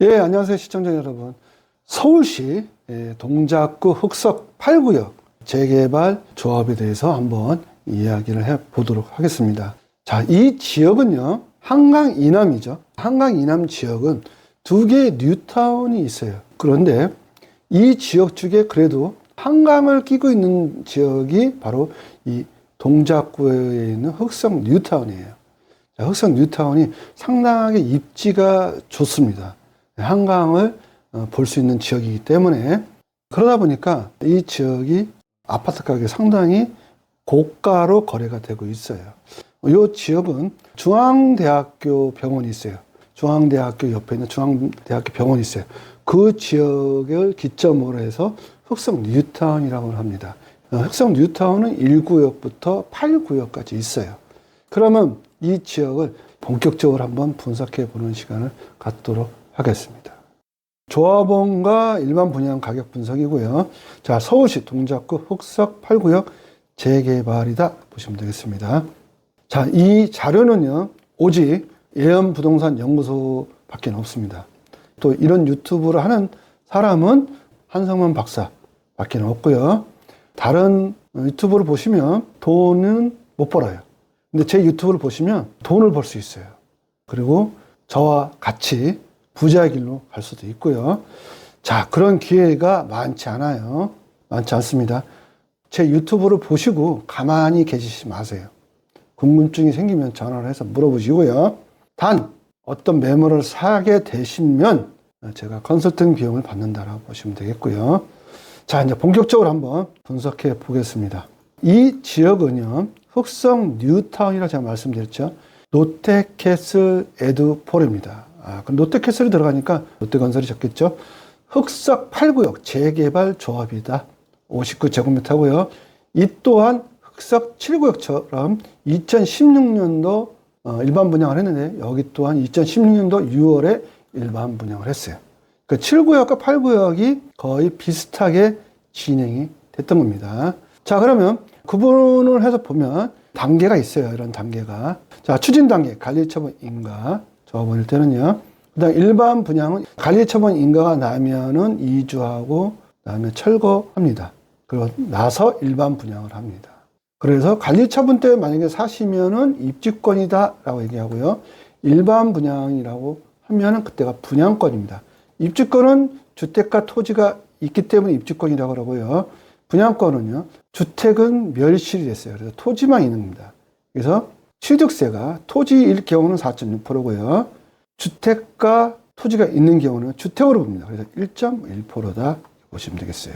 예, 안녕하세요, 시청자 여러분. 서울시 동작구 흑석 8구역 재개발 조합에 대해서 한번 이야기를 해 보도록 하겠습니다. 자, 이 지역은요, 한강 이남이죠. 한강 이남 지역은 두 개의 뉴타운이 있어요. 그런데 이 지역 중에 그래도 한강을 끼고 있는 지역이 바로 이 동작구에 있는 흑석 뉴타운이에요. 자, 흑석 뉴타운이 상당하게 입지가 좋습니다. 한강을 볼 수 있는 지역이기 때문에, 그러다 보니까 이 지역이 아파트 가격이 상당히 고가로 거래가 되고 있어요. 이 지역은 중앙대학교 병원이 있어요. 중앙대학교 옆에 있는 중앙대학교 병원이 있어요. 그 지역을 기점으로 해서 흑석 뉴타운이라고 합니다. 흑석 뉴타운은 1구역부터 8구역까지 있어요. 그러면 이 지역을 본격적으로 한번 분석해 보는 시간을 갖도록 하겠습니다. 조합원과 일반 분양 가격 분석이고요. 자, 서울시 동작구 흑석 8구역 재개발이다 보시면 되겠습니다. 자, 이 자료는요, 오직 예언부동산 연구소밖에 없습니다. 또 이런 유튜브를 하는 사람은 한성만 박사밖에 없고요. 다른 유튜브를 보시면 돈은 못 벌어요. 근데 제 유튜브를 보시면 돈을 벌 수 있어요. 그리고 저와 같이 부자의 길로 갈 수도 있고요. 자, 그런 기회가 많지 않아요. 많지 않습니다. 제 유튜브를 보시고 가만히 계시지 마세요. 궁금증이 생기면 전화를 해서 물어보시고요. 단 어떤 매물을 사게 되시면 제가 컨설팅 비용을 받는다라고 보시면 되겠고요. 자, 이제 본격적으로 한번 분석해 보겠습니다. 이 지역은요, 흑석 뉴타운이라고 제가 말씀드렸죠. 롯데캐슬 에듀포레입니다. 그럼 롯데캐슬이 들어가니까 롯데건설이 적겠죠. 흑석 8구역 재개발 조합이다. 59제곱미터고요. 이 또한 흑석 7구역처럼 2016년도 일반 분양을 했는데, 여기 또한 2016년도 6월에 일반 분양을 했어요. 그 7구역과 8구역이 거의 비슷하게 진행이 됐던 겁니다. 자, 그러면 구분을 해서 보면 단계가 있어요. 이런 단계가. 자, 추진 단계, 관리처분 인가 조합원일 때는요. 그 다음 일반 분양은 관리처분 인가가 나면은 이주하고 그다음에 철거합니다. 그리고 나서 일반 분양을 합니다. 그래서 관리처분 때 만약에 사시면은 입주권이다라고 얘기하고요. 일반 분양이라고 하면은 그때가 분양권입니다. 입주권은 주택과 토지가 있기 때문에 입주권이라고 그러고요. 분양권은요, 주택은 멸실이 됐어요. 그래서 토지만 있는 겁니다. 그래서 취득세가 토지일 경우는 4.6%고요. 주택과 토지가 있는 경우는 주택으로 봅니다. 그래서 1.1%다 보시면 되겠어요.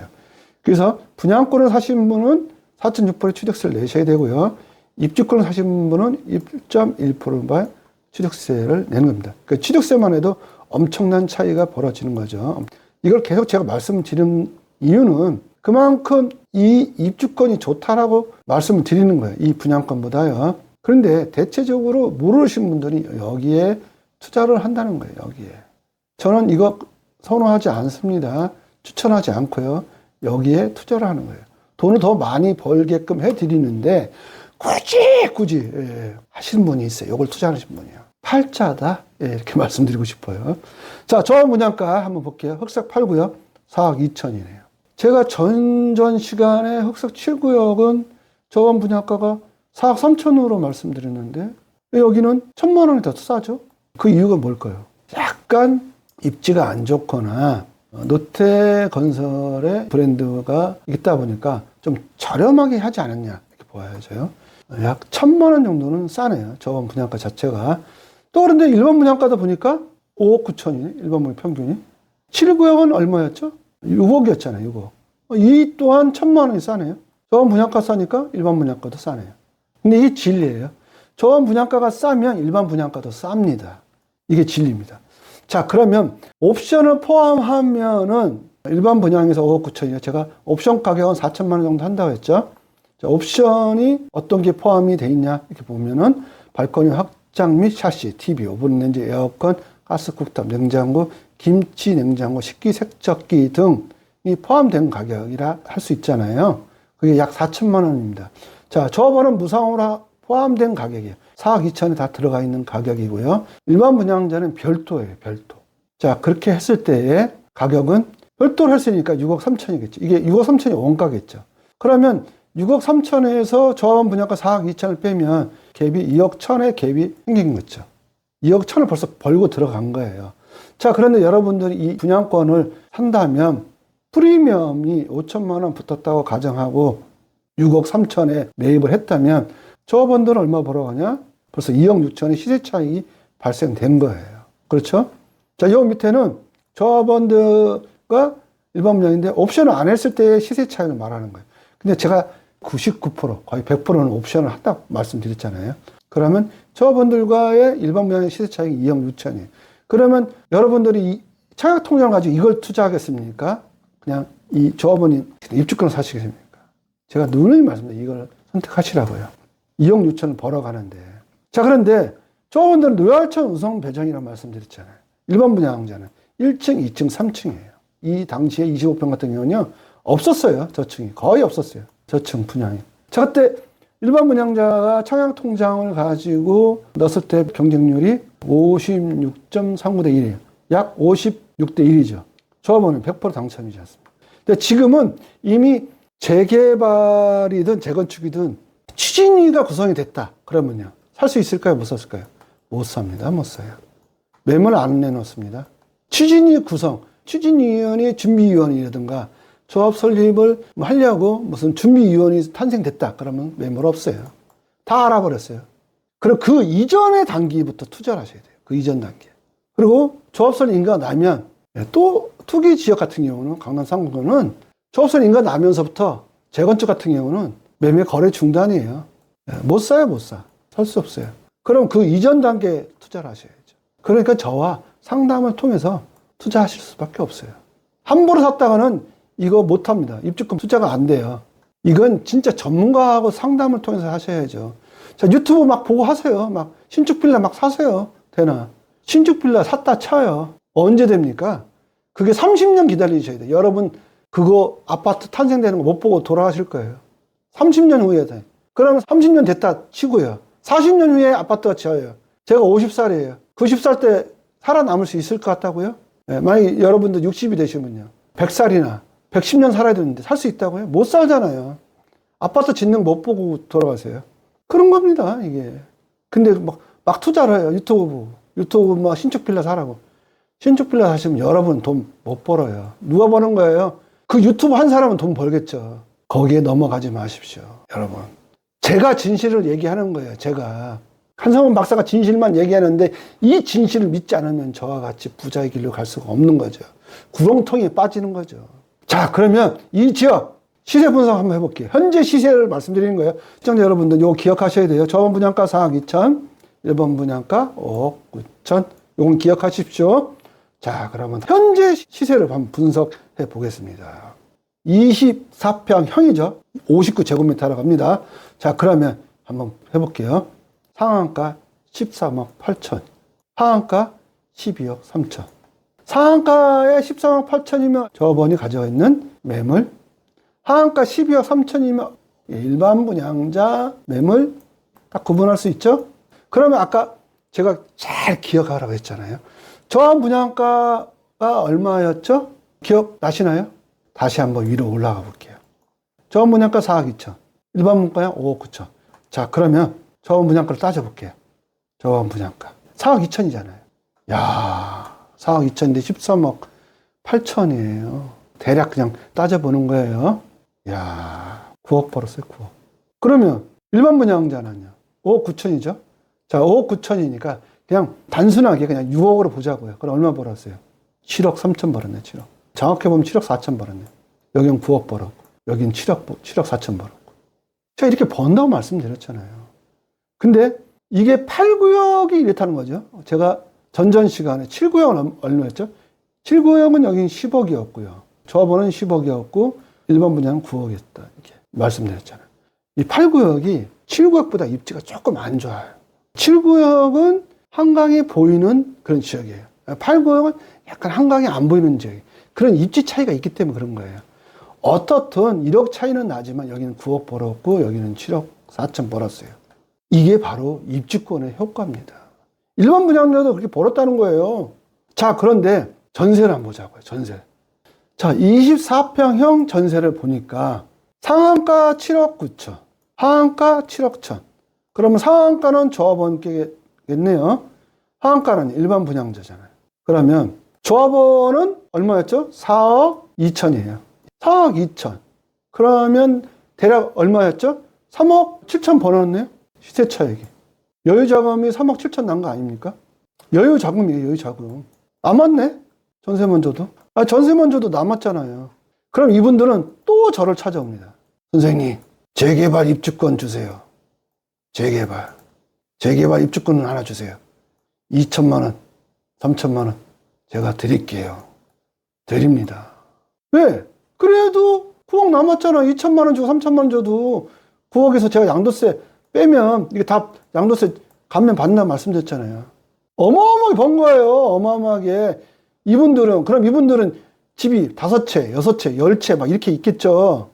그래서 분양권을 사신 분은 4.6% 취득세를 내셔야 되고요. 입주권을 사신 분은 1.1%만 취득세를 내는 겁니다. 그 취득세만 해도 엄청난 차이가 벌어지는 거죠. 이걸 계속 제가 말씀드리는 이유는 그만큼 이 입주권이 좋다라고 말씀을 드리는 거예요. 이 분양권보다요. 그런데 대체적으로 모르시는 분들이 여기에 투자를 한다는 거예요. 여기에. 저는 이거 선호하지 않습니다. 추천하지 않고요. 여기에 투자를 하는 거예요. 돈을 더 많이 벌게끔 해드리는데 굳이 하시는 분이 있어요. 이걸 투자하시는 분이요. 팔자다. 이렇게 말씀드리고 싶어요. 자, 조합 분양가 한번 볼게요. 흑석 8구역 4억 2천이네요. 제가 전전 시간에 흑석 7구역은 조합 분양가가 4억 3천으로 말씀드렸는데 여기는 1,000만 원이 더 싸죠. 그 이유가 뭘까요? 약간 입지가 안 좋거나 롯데건설의 브랜드가 있다 보니까 좀 저렴하게 하지 않았냐 이렇게 보여져요. 약 1,000만 원 정도는 싸네요. 저번 분양가 자체가. 또 그런데 일반 분양가다 보니까 5억 9천이네. 일반 분양 평균이. 7구역은 얼마였죠? 6억이었잖아요. 6억. 이 또한 1,000만 원이 싸네요. 저번 분양가 싸니까 일반 분양가도 싸네요. 근데 이게 진리예요. 저번 분양가가 싸면 일반 분양가도 쌉니다. 이게 진리입니다. 자, 그러면 옵션을 포함하면은 일반 분양에서 5억 9천이에요. 제가 옵션 가격은 4천만 원 정도 한다고 했죠. 자, 옵션이 어떤 게 포함이 돼 있냐 이렇게 보면은 발코니 확장 및 샤시, TV, 오븐 렌지, 에어컨, 가스 쿡탑, 냉장고, 김치 냉장고, 식기세척기 등이 포함된 가격이라 할 수 있잖아요. 그게 약 4천만 원입니다. 자, 조합원은 무상으로 포함된 가격이에요. 4억 2천이 다 들어가 있는 가격이고요. 일반 분양자는 별도예요. 별도. 자, 그렇게 했을 때의 가격은 별도로 했으니까 6억 3천이겠죠. 이게 6억 3천이 원가겠죠. 그러면 6억 3천에서 조합원 분양가 4억 2천을 빼면 갭이 2억 1천의 갭이 생긴 거죠. 2억 1천을 벌써 벌고 들어간 거예요. 자, 그런데 여러분들이 이 분양권을 산다면 프리미엄이 5천만 원 붙었다고 가정하고 6억 3천에 매입을 했다면 조합원들은 얼마 벌어가냐? 벌써 2억 6천의 시세 차익이 발생된 거예요. 그렇죠? 자, 요 밑에는 조합원들과 일반 분양인데 옵션을 안 했을 때의 시세 차익을 말하는 거예요. 근데 제가 99% 거의 100%는 옵션을 한다고 말씀드렸잖아요. 그러면 조합원들과의 일반 분양의 시세 차익이 2억 6천이에요. 그러면 여러분들이 이 청약 통장을 가지고 이걸 투자하겠습니까? 그냥 이 조합원이 입주권을 사시겠습니까? 제가 누누이 말씀드려요. 이걸 선택하시라고요. 2억 6천을 벌어가는데. 자, 그런데 조합원들은 노열천 우선 배정이라고 말씀드렸잖아요. 일반 분양자는 1층, 2층, 3층이에요. 이 당시에 25평 같은 경우는요, 없었어요. 저층이. 거의 없었어요. 저층 분양이. 자, 그때 일반 분양자가 청약 통장을 가지고 넣었을 때 경쟁률이 56.39대 1이에요. 약 56대 1이죠. 조합원은 100% 당첨이지 않습니까? 근데 지금은 이미 재개발이든 재건축이든 추진위가 구성이 됐다. 그러면요. 살 수 있을까요? 못 샀을까요? 못 삽니다. 못 사요. 매물 안 내놓습니다. 추진위 구성, 추진위원회 준비위원이라든가 조합 설립을 하려고 무슨 준비위원이 탄생됐다. 그러면 매물 없어요. 다 알아버렸어요. 그럼 그 이전의 단기부터 투자를 하셔야 돼요. 그 이전 단계. 그리고 조합 설립 인가가 나면 또 투기 지역 같은 경우는 강남 상권은 조합 설립 인가가 나면서부터 재건축 같은 경우는 매매 거래 중단이에요. 못 사요, 못 사. 살 수 없어요. 그럼 그 이전 단계에 투자를 하셔야죠. 그러니까 저와 상담을 통해서 투자하실 수밖에 없어요. 함부로 샀다가는 이거 못 합니다. 입주권 투자가 안 돼요. 이건 진짜 전문가하고 상담을 통해서 하셔야죠. 자, 유튜브 막 보고 하세요. 막 신축 빌라 막 사세요. 되나? 신축 빌라 샀다 쳐요. 언제 됩니까? 그게 30년 기다리셔야 돼요. 여러분 그거 아파트 탄생되는 거 못 보고 돌아가실 거예요. 30년 후에 돼. 그러면 30년 됐다 치고요. 40년 후에 아파트가 지어요. 제가 50살이에요. 90살 때 살아남을 수 있을 것 같다고요? 네, 만약에 여러분들 60이 되시면요. 100살이나 110년 살아야 되는데 살 수 있다고요? 못 살잖아요. 아파트 짓는 거 못 보고 돌아가세요. 그런 겁니다, 이게. 근데 막 투자를 해요. 유튜브 막 신축 빌라 사라고. 신축 빌라 사시면 여러분 돈 못 벌어요. 누가 버는 거예요? 그 유튜브 한 사람은 돈 벌겠죠. 거기에 넘어가지 마십시오, 여러분. 제가 진실을 얘기하는 거예요, 제가. 한성원 박사가 진실만 얘기하는데 이 진실을 믿지 않으면 저와 같이 부자의 길로 갈 수가 없는 거죠. 구렁텅이에 빠지는 거죠. 자, 그러면 이 지역 시세 분석 한번 해볼게요. 현재 시세를 말씀드리는 거예요. 시청자 여러분들 이거 기억하셔야 돼요. 저번 분양가 4억 2천, 1번 분양가 5억 9천. 이건 기억하십시오. 자, 그러면 현재 시세를 한번 분석해 보겠습니다. 24평형이죠. 59제곱미터라고 합니다. 자, 그러면 한번 해볼게요. 상한가 13억 8천, 하한가 12억 3천. 상한가에 13억 8천이면 저번이 가져가 있는 매물, 하한가 12억 3천이면 일반 분양자 매물 딱 구분할 수 있죠? 그러면 아까 제가 잘 기억하라고 했잖아요. 저한 분양가가 얼마였죠? 기억나시나요? 다시 한번 위로 올라가 볼게요. 저한 분양가 4억 2천, 일반 분양가 5억 9천. 자, 그러면 저한 분양가를 따져볼게요. 저한 분양가 4억 2천이잖아요. 야, 4억 2천인데 13억 8천이에요. 대략 그냥 따져보는 거예요. 야, 9억 벌었어요, 9억. 그러면 일반 분양자는요? 5억 9천이죠? 자, 5억 9천이니까 그냥 단순하게 그냥 6억으로 보자고요. 그럼 얼마 벌었어요? 7억 3천 벌었네, 7억. 정확히 보면 7억 4천 벌었네. 여긴 9억 벌었고, 여긴 7억 4천 벌었고. 제가 이렇게 번다고 말씀드렸잖아요. 근데 이게 8구역이 이렇다는 거죠. 제가 전전 시간에 7구역은 얼마였죠? 7구역은 여긴 10억이었고요. 조합원은 10억이었고, 일반 분양은 9억이었다. 이렇게 말씀드렸잖아요. 이 8구역이 7구역보다 입지가 조금 안 좋아요. 7구역은 한강이 보이는 그런 지역이에요. 8구역은 약간 한강이 안 보이는 지역이에요. 그런 입지 차이가 있기 때문에 그런 거예요. 어떻든 1억 차이는 나지만 여기는 9억 벌었고 여기는 7억 4천 벌었어요. 이게 바로 입주권의 효과입니다. 일반 분양자도 그렇게 벌었다는 거예요. 자, 그런데 전세를 한번 보자고요. 전세. 자, 24평형 전세를 보니까 상한가 7억 9천, 하한가 7억 천. 그러면 상한가는 조합원께겠네요. 하한가는 일반 분양자잖아요. 그러면 조합원은 얼마였죠? 4억 2천이에요. 4억 2천. 그러면 대략 얼마였죠? 3억 7천 벌었네요. 시세 차익이. 여유 자금이 3억 7천 난 거 아닙니까? 여유 자금이에요, 여유 자금. 남았네? 전세만 줘도. 아, 전세만 줘도 남았잖아요. 그럼 이분들은 또 저를 찾아옵니다. 선생님, 재개발 입주권 주세요. 재개발 입주권은 하나 주세요. 2천만 원, 3천만 원 제가 드릴게요. 드립니다. 왜? 그래도 9억 남았잖아. 2천만 원 주고 3천만 원 줘도 9억에서 제가 양도세 빼면 이게 다 양도세 감면 받는다 말씀드렸잖아요. 어마어마하게 번 거예요. 어마어마하게. 그럼 이분들은 집이 5채, 6채, 10채 막 이렇게 있겠죠.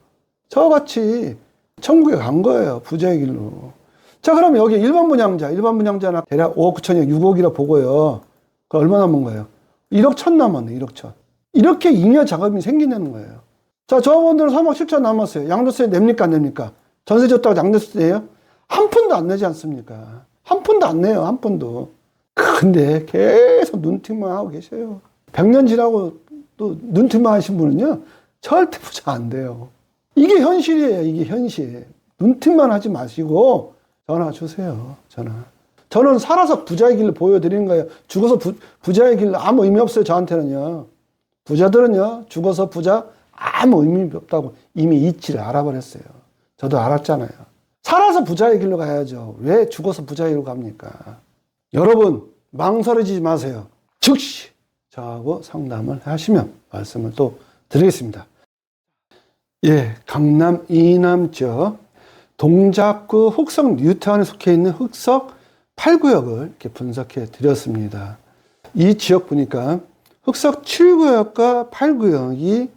저같이 천국에 간 거예요. 부자의 길로. 자, 그럼 여기 일반 분양자나 대략 5억 9천이 6억이라 보고요. 그 얼마 남은 거예요? 1억 1천 남았네, 1억 1천. 이렇게 잉여 자금이 생기는 거예요. 자, 조합원들은 3억 7천 남았어요. 양도세 냅니까, 안 냅니까? 전세 줬다고 양도세 내요? 한 푼도 안 내지 않습니까? 한 푼도 안 내요, 한 푼도. 근데 계속 눈팅만 하고 계셔요. 100년 지나고 또 눈팅만 하신 분은요, 절대 부자 안 돼요. 이게 현실이에요, 이게 현실. 눈팅만 하지 마시고, 전화 주세요, 전화. 저는 살아서 부자의 길을 보여드리는 거예요. 죽어서 부자의 길 아무 의미 없어요, 저한테는요. 부자들은요, 죽어서 부자 아무 의미 없다고 이미 이치를 알아버렸어요. 저도 알았잖아요. 살아서 부자의 길로 가야죠. 왜 죽어서 부자의 길로 갑니까? 여러분, 망설이지 마세요. 즉시 저하고 상담을 하시면 말씀을 또 드리겠습니다. 예, 강남 이남 지역 동작구 흑석 뉴타운에 속해 있는 흑석 8구역을 이렇게 분석해 드렸습니다. 이 지역 보니까 흑석 7구역과 8구역이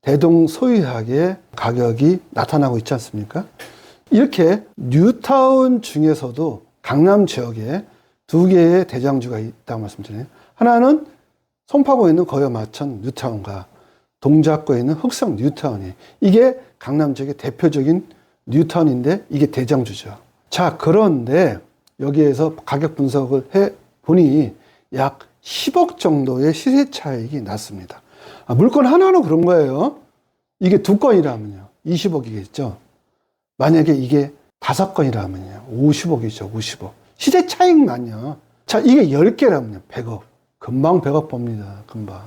대동소이하게 가격이 나타나고 있지 않습니까? 이렇게 뉴타운 중에서도 강남 지역에 두 개의 대장주가 있다고 말씀드려요. 하나는 송파구에 있는 거여마천 뉴타운과 동작구에 있는 흑석 뉴타운이, 이게 강남 지역의 대표적인 뉴타운인데 이게 대장주죠. 자, 그런데 여기에서 가격 분석을 해 보니 약 10억 정도의 시세 차익이 났습니다. 물건 하나로 그런 거예요. 이게 2건이라면요 20억이겠죠. 만약에 이게 5건이라면요 50억이죠. 50억. 시세 차익만요. 자, 이게 10개라면요 100억. 금방 100억 법니다. 금방.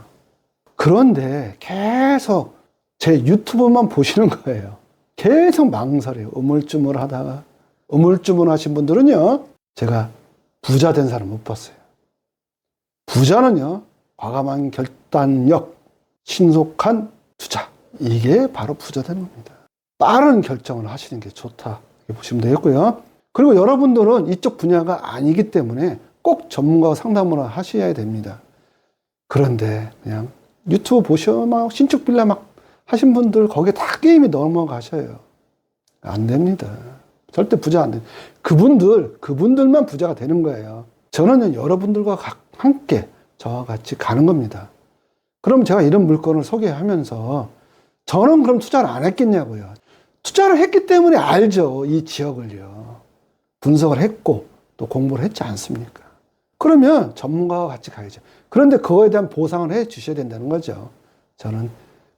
그런데 계속 제 유튜브만 보시는 거예요. 계속 망설여요. 우물쭈물하다가. 우물쭈물하신 분들은요, 제가 부자 된 사람 못 봤어요. 부자는요, 과감한 결단력, 신속한 투자. 이게 바로 부자 되는 겁니다. 빠른 결정을 하시는 게 좋다, 이렇게 보시면 되겠고요. 그리고 여러분들은 이쪽 분야가 아니기 때문에 꼭 전문가와 상담을 하셔야 됩니다. 그런데 그냥 유튜브 보시면 막 신축 빌라 막 하신 분들 거기에 다 게임이 넘어가셔요. 안 됩니다. 절대 부자 안 돼요. 그분들만 부자가 되는 거예요. 저는 여러분들과 함께 저와 같이 가는 겁니다. 그럼 제가 이런 물건을 소개하면서 저는 그럼 투자를 안 했겠냐고요. 투자를 했기 때문에 알죠. 이 지역을요. 분석을 했고 또 공부를 했지 않습니까? 그러면 전문가와 같이 가야죠. 그런데 그거에 대한 보상을 해 주셔야 된다는 거죠. 저는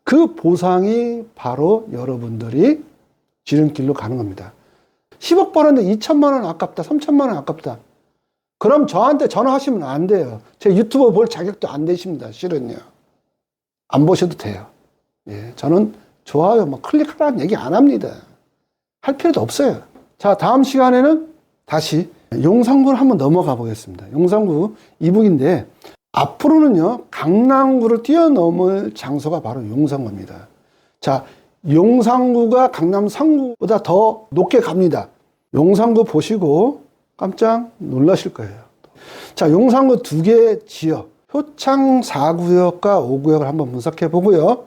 그 보상이 바로 여러분들이 지름길로 가는 겁니다. 10억 벌었는데 2천만 원 아깝다, 3천만 원 아깝다. 그럼 저한테 전화하시면 안 돼요. 제 유튜브 볼 자격도 안 되십니다. 실은요. 안 보셔도 돼요. 예, 저는 좋아요, 뭐 클릭하라는 얘기 안 합니다. 할 필요도 없어요. 자, 다음 시간에는 다시 용산구를 한번 넘어가 보겠습니다. 용산구 이북인데 앞으로는요, 강남구를 뛰어넘을 장소가 바로 용산구입니다. 자, 용산구가 강남 3구보다 더 높게 갑니다. 용산구 보시고 깜짝 놀라실 거예요. 자, 용산구 두 개의 지역, 효창 4구역과 5구역을 한번 분석해 보고요.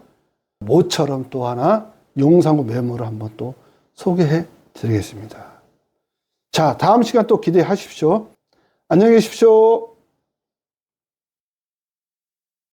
모처럼 또 하나 용산구 매물을 한번 또 소개해 드리겠습니다. 자, 다음 시간 또 기대하십시오. 안녕히 계십시오.